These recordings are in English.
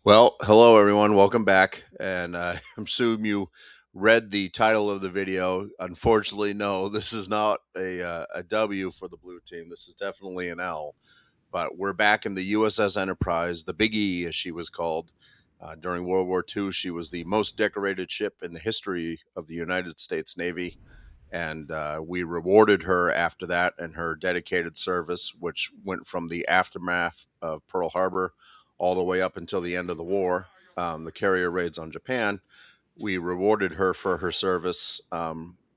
Well, hello everyone. Welcome back. And I assume you read the title of the video. Unfortunately, no, this is not a W for the blue team. This is definitely an L. But we're back in the USS Enterprise, the Big E, as she was called. During World War II, she was the most decorated ship in the history of the United States Navy. And we rewarded her after that and her dedicated service, which went from the aftermath of Pearl Harbor all the way up until the end of the war, the carrier raids on Japan. We rewarded her for her service,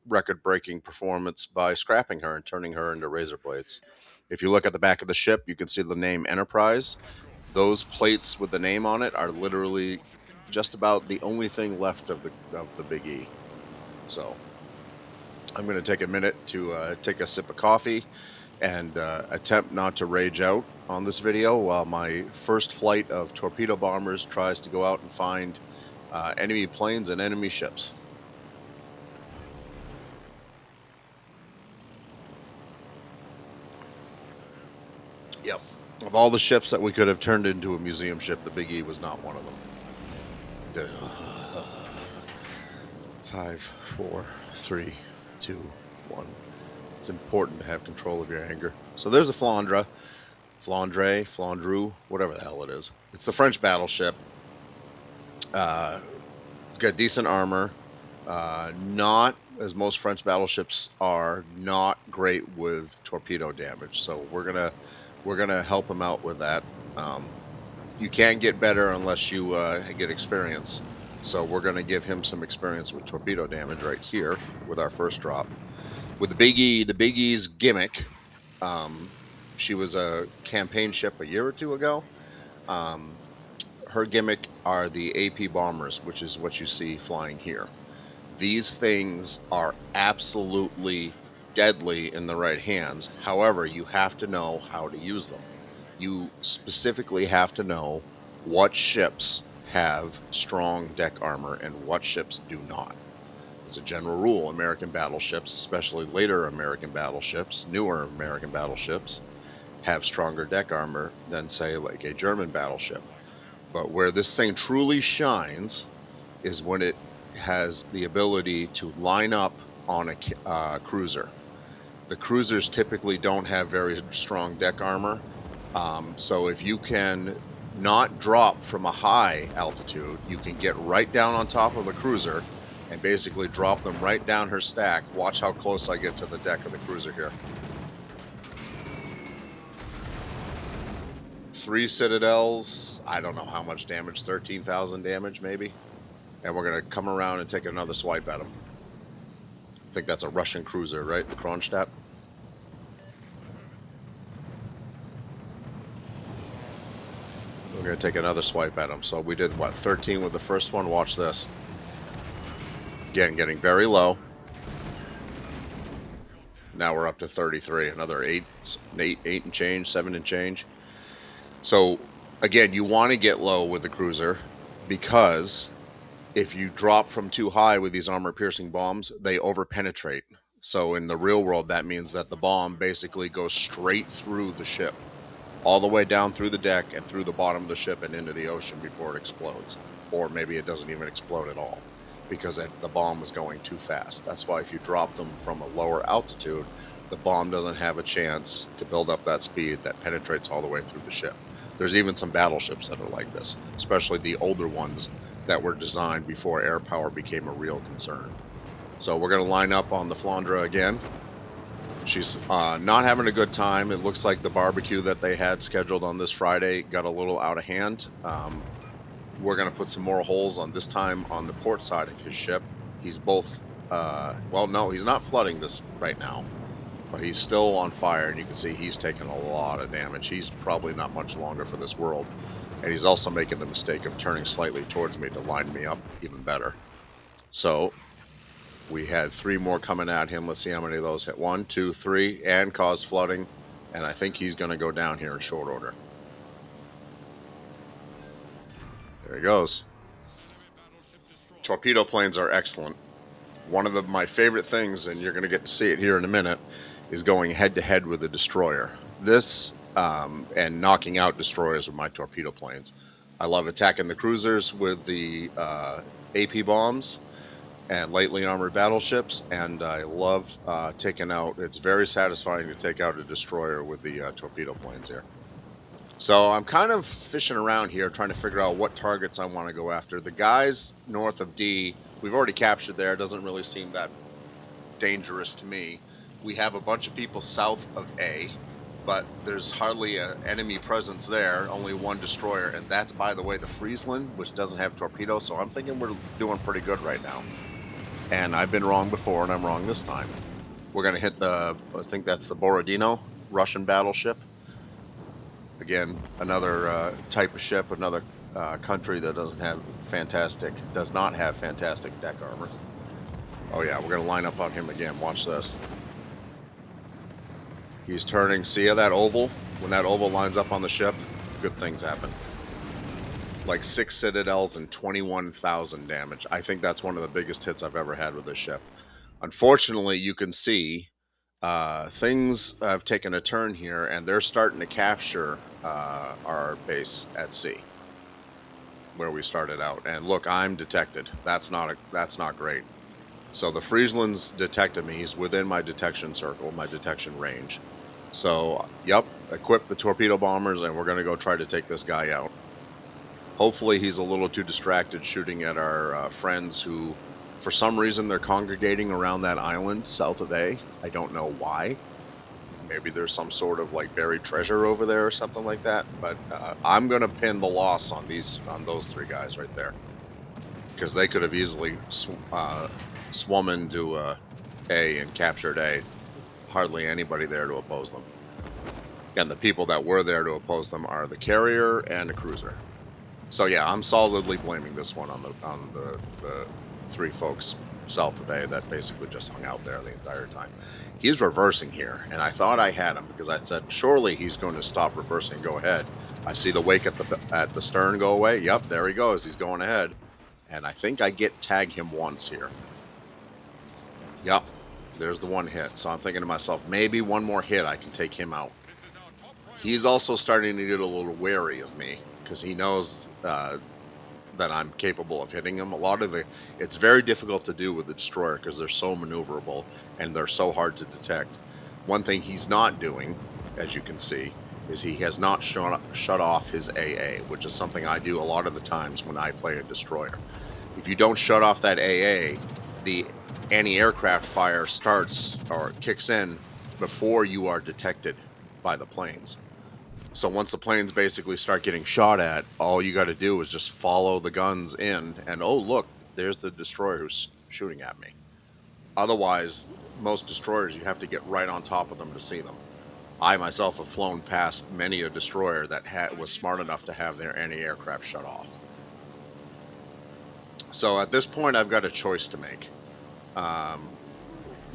record breaking performance by scrapping her and turning her into razor blades. If you look at the back of the ship, you can see the name Enterprise. Those plates with the name on it are literally just about the only thing left of the Big E. So I'm going to take a minute to take a sip of coffee and attempt not to rage out on this video while my first flight of torpedo bombers tries to go out and find enemy planes and enemy ships. Yep. Of all the ships that we could have turned into a museum ship, the Big E was not one of them. 5, 4, 3, 2, 1. It's important to have control of your anger. So there's a Flandre, Flandreau, whatever the hell it is. It's the French battleship. It's got decent armor. Not as most French battleships are, not great with torpedo damage. So we're gonna help them out with that. You can't get better unless you get experience. So we're gonna give him some experience with torpedo damage right here with our first drop. With the Big E's gimmick, she was a campaign ship a year or two ago. Her gimmick are the AP bombers, which is what you see flying here. These things are absolutely deadly in the right hands. However, you have to know how to use them. You specifically have to know what ships have strong deck armor and what ships do not. As a general rule, American battleships, especially later American battleships, newer American battleships, have stronger deck armor than, say, like a German battleship. But where this thing truly shines is when it has the ability to line up on a cruiser. The cruisers typically don't have very strong deck armor. So if you can not drop from a high altitude, you can get right down on top of the cruiser and basically drop them right down her stack. Watch how close I get to the deck of the cruiser here. 3 citadels, I don't know how much damage, 13,000 damage maybe. And we're going to come around and take another swipe at them. I think that's a Russian cruiser, right? The Kronstadt. We're going to take another swipe at them. So we did, what, 13 with the first one? Watch this. Again, getting very low. Now we're up to 33. Another 8 and change, 7 and change. So, again, you want to get low with the cruiser because if you drop from too high with these armor-piercing bombs, they overpenetrate. So in the real world, that means that the bomb basically goes straight through the ship, all the way down through the deck and through the bottom of the ship and into the ocean before it explodes. Or maybe it doesn't even explode at all because the bomb was going too fast. That's why if you drop them from a lower altitude, the bomb doesn't have a chance to build up that speed that penetrates all the way through the ship. There's even some battleships that are like this, especially the older ones that were designed before air power became a real concern. So we're going to line up on the Flandre again. She's not having a good time. It looks like the barbecue that they had scheduled on this Friday got a little out of hand. We're going to put some more holes on, this time on the port side of his ship. He's both, well, no, he's not flooding this right now, but he's still on fire, and you can see he's taking a lot of damage. He's probably not much longer for this world. And he's also making the mistake of turning slightly towards me to line me up even better. So we had 3 more coming at him. Let's see how many of those hit. 1, 2, 3, and cause flooding. And I think he's going to go down here in short order. There he goes. Torpedo planes are excellent. One of my favorite things, and you're going to get to see it here in a minute, is going head-to-head with a destroyer. This, and knocking out destroyers with my torpedo planes. I love attacking the cruisers with the AP bombs and lightly armored battleships, and I love taking out. It's very satisfying to take out a destroyer with the torpedo planes here. So I'm kind of fishing around here, trying to figure out what targets I want to go after. The guys north of D, we've already captured there. Doesn't really seem that dangerous to me. We have a bunch of people south of A, but there's hardly an enemy presence there, only one destroyer, and that's, by the way, the Friesland, which doesn't have torpedoes, so I'm thinking we're doing pretty good right now. And I've been wrong before, and I'm wrong this time. We're going to hit the, I think that's the Borodino, Russian battleship. Again, another type of ship, another country that does not have fantastic deck armor. Oh yeah, we're going to line up on him again. Watch this. He's turning. See that oval? When that oval lines up on the ship, good things happen. Like 6 citadels and 21,000 damage. I think that's one of the biggest hits I've ever had with this ship. Unfortunately, you can see things have taken a turn here, and they're starting to capture our base at sea, where we started out. And look, I'm detected. That's not great. So the Friesland's detected me. He's within my detection circle, my detection range. So, yep, equip the torpedo bombers, and we're going to go try to take this guy out. Hopefully he's a little too distracted shooting at our friends who, for some reason, they're congregating around that island south of A. I don't know why. Maybe there's some sort of like buried treasure over there or something like that. But I'm going to pin the loss on those 3 guys right there, because they could have easily swum into A and captured A. Hardly anybody there to oppose them. And the people that were there to oppose them are the carrier and the cruiser. So yeah, I'm solidly blaming this one on the 3 folks south of A that basically just hung out there the entire time. He's reversing here, and I thought I had him because I said surely he's going to stop reversing and go ahead. I see the wake at the stern go away. Yep, there he goes. He's going ahead, and I think I tag him once here. Yep, there's the 1 hit. So I'm thinking to myself, maybe one more hit I can take him out. He's also starting to get a little wary of me because he knows that I'm capable of hitting him. It's very difficult to do with the destroyer because they're so maneuverable and they're so hard to detect. One thing he's not doing, as you can see, is he has not shut off his AA, which is something I do a lot of the times when I play a destroyer. If you don't shut off that AA, the anti-aircraft fire starts or kicks in before you are detected by the planes. So once the planes basically start getting shot at, all you got to do is just follow the guns in, and oh look, there's the destroyer who's shooting at me. Otherwise, most destroyers, you have to get right on top of them to see them. I myself have flown past many a destroyer that was smart enough to have their anti-aircraft shut off. So at this point, I've got a choice to make.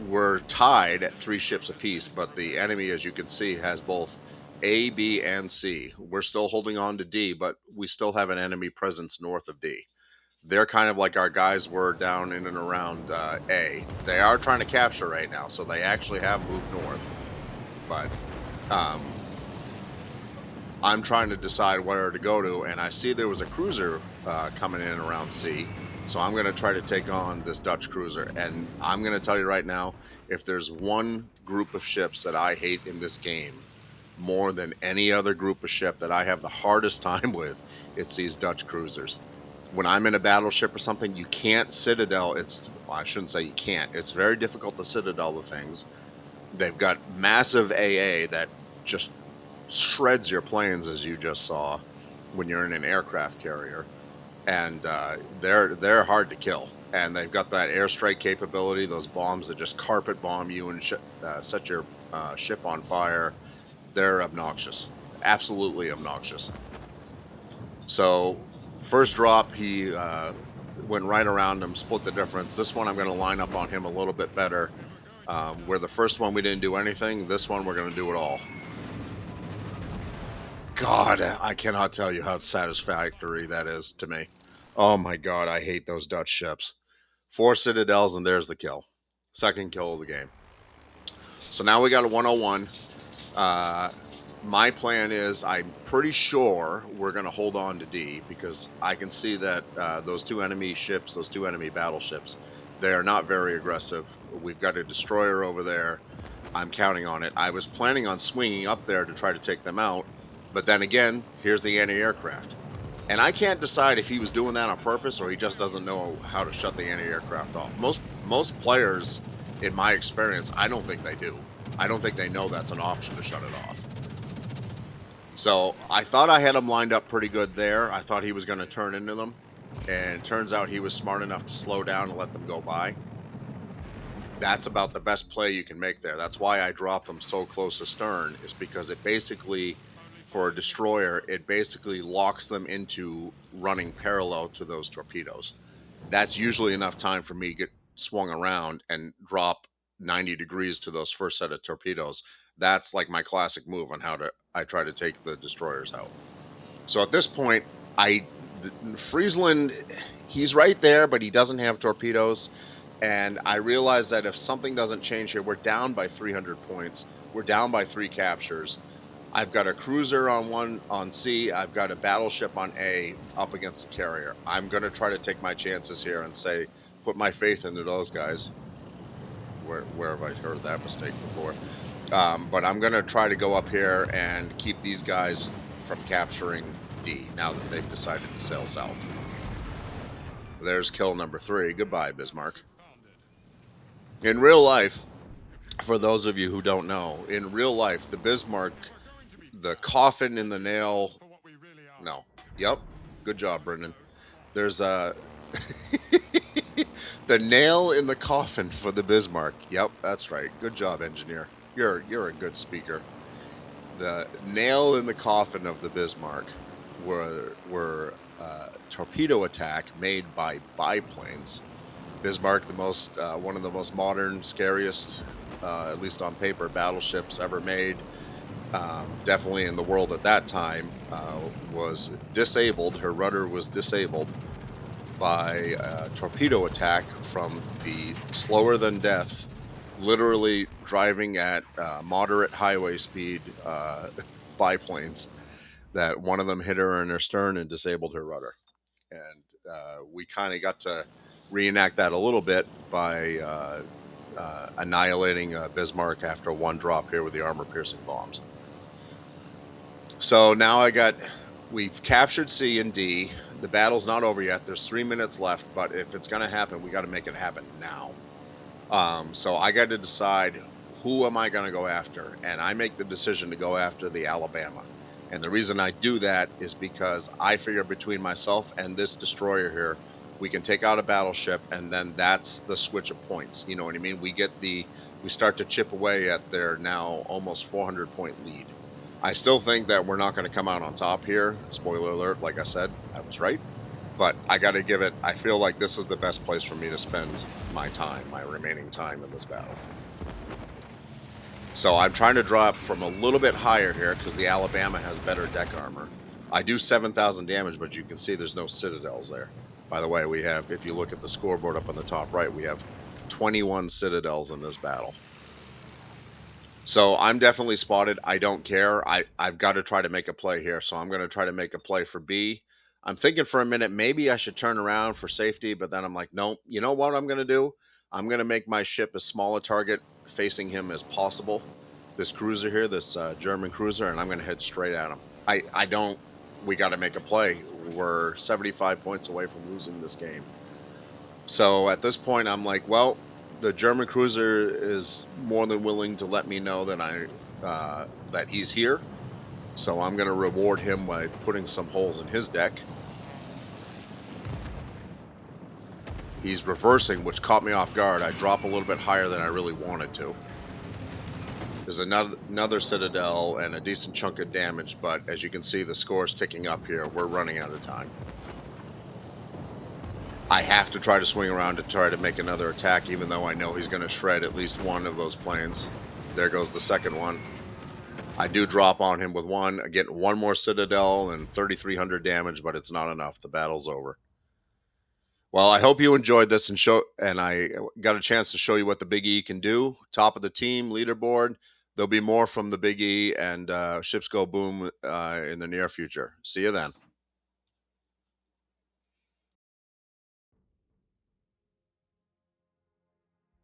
We're tied at 3 ships apiece, but the enemy, as you can see, has both A, B, and C. We're still holding on to D, but we still have an enemy presence north of D. They're kind of like our guys were down in and around A. They are trying to capture right now, so they actually have moved north. But I'm trying to decide where to go to, and I see there was a cruiser coming in around C. So I'm going to try to take on this Dutch cruiser. And I'm going to tell you right now, if there's one group of ships that I hate in this game more than any other group of ship that I have the hardest time with, it's these Dutch cruisers. When I'm in a battleship or something, you can't citadel. Well, I shouldn't say you can't. It's very difficult to citadel the things. They've got massive AA that just shreds your planes, as you just saw, when you're in an aircraft carrier. And they're hard to kill. And they've got that airstrike capability, those bombs that just carpet bomb you and set your ship on fire. They're obnoxious, absolutely obnoxious. So first drop, he went right around him, split the difference. This one I'm going to line up on him a little bit better. Where the first one we didn't do anything, this one we're going to do it all. God, I cannot tell you how satisfactory that is to me. Oh my God, I hate those Dutch ships. 4 citadels, and there's the kill. Second kill of the game. So now we got a 101. My plan is I'm pretty sure we're going to hold on to D because I can see that those two enemy ships, those two enemy battleships, they are not very aggressive. We've got a destroyer over there. I'm counting on it. I was planning on swinging up there to try to take them out, but then again, here's the anti-aircraft. And I can't decide if he was doing that on purpose or he just doesn't know how to shut the anti-aircraft off. Most players, in my experience, I don't think they do. I don't think they know that's an option to shut it off. So I thought I had him lined up pretty good there. I thought he was going to turn into them. And turns out he was smart enough to slow down and let them go by. That's about the best play you can make there. That's why I dropped them so close astern, is because it basically, for a destroyer, it basically locks them into running parallel to those torpedoes. That's usually enough time for me to get swung around and drop 90 degrees to those first set of torpedoes. That's like my classic move on how to I try to take the destroyers out. So at this point, Friesland, he's right there, but he doesn't have torpedoes. And I realize that if something doesn't change here, we're down by 300 points. We're down by 3 captures. I've got a cruiser on C. I've got a battleship on A up against a carrier. I'm going to try to take my chances here and say, put my faith into those guys. Where have I heard that mistake before? But I'm going to try to go up here and keep these guys from capturing D now that they've decided to sail south. There's kill number 3. Goodbye, Bismarck. In real life, for those of you who don't know, in real life, the Bismarck, the coffin in the nail. No. Yep. Good job, Brendan. There's a. The nail in the coffin for the Bismarck. Yep, that's right. Good job, engineer. You're a good speaker. The nail in the coffin of the Bismarck were torpedo attack made by biplanes. Bismarck, one of the most modern, scariest, at least on paper, battleships ever made. Definitely in the world at that time, was disabled. Her rudder was disabled by a torpedo attack from the slower than death, literally driving at moderate highway speed biplanes. That one of them hit her in her stern and disabled her rudder. And we kind of got to reenact that a little bit by annihilating Bismarck after one drop here with the armor-piercing bombs. So now we've captured C and D. The battle's not over yet. There's 3 minutes left, but if it's going to happen, we got to make it happen now. So I got to decide, who am I going to go after? And I make the decision to go after the Alabama. And the reason I do that is because I figure between myself and this destroyer here, we can take out a battleship, and then that's the switch of points. You know what I mean? We start to chip away at their now almost 400-point lead. I still think that we're not going to come out on top here. Spoiler alert, like I said, I was right. But I got to give it, I feel like this is the best place for me to spend my remaining time in this battle. So I'm trying to drop from a little bit higher here because the Alabama has better deck armor. I do 7,000 damage, but you can see there's no citadels there. By the way, we have, if you look at the scoreboard up on the top right, we have 21 citadels in this battle. So I'm definitely spotted. I don't care. I've got to try to make a play here. So I'm going to try to make a play for B. I'm thinking for a minute, maybe I should turn around for safety, but then I'm like, nope. You know what I'm going to do? I'm going to make my ship as small a target facing him as possible. This cruiser here, this German cruiser, and I'm going to head straight at him. We got to make a play. We're 75 points away from losing this game. So at this point, I'm like, well, the German cruiser is more than willing to let me know that that he's here. So I'm going to reward him by putting some holes in his deck. He's reversing, which caught me off guard. I drop a little bit higher than I really wanted to. There's another citadel and a decent chunk of damage, but as you can see, the score's ticking up here. We're running out of time. I have to try to swing around to try to make another attack, even though I know he's going to shred at least one of those planes. There goes the second one. I do drop on him with one. I get one more citadel and 3,300 damage, but it's not enough. The battle's over. Well, I hope you enjoyed this and I got a chance to show you what the Big E can do. Top of the team, leaderboard. There'll be more from the Big E and Ships Go Boom in the near future. See you then.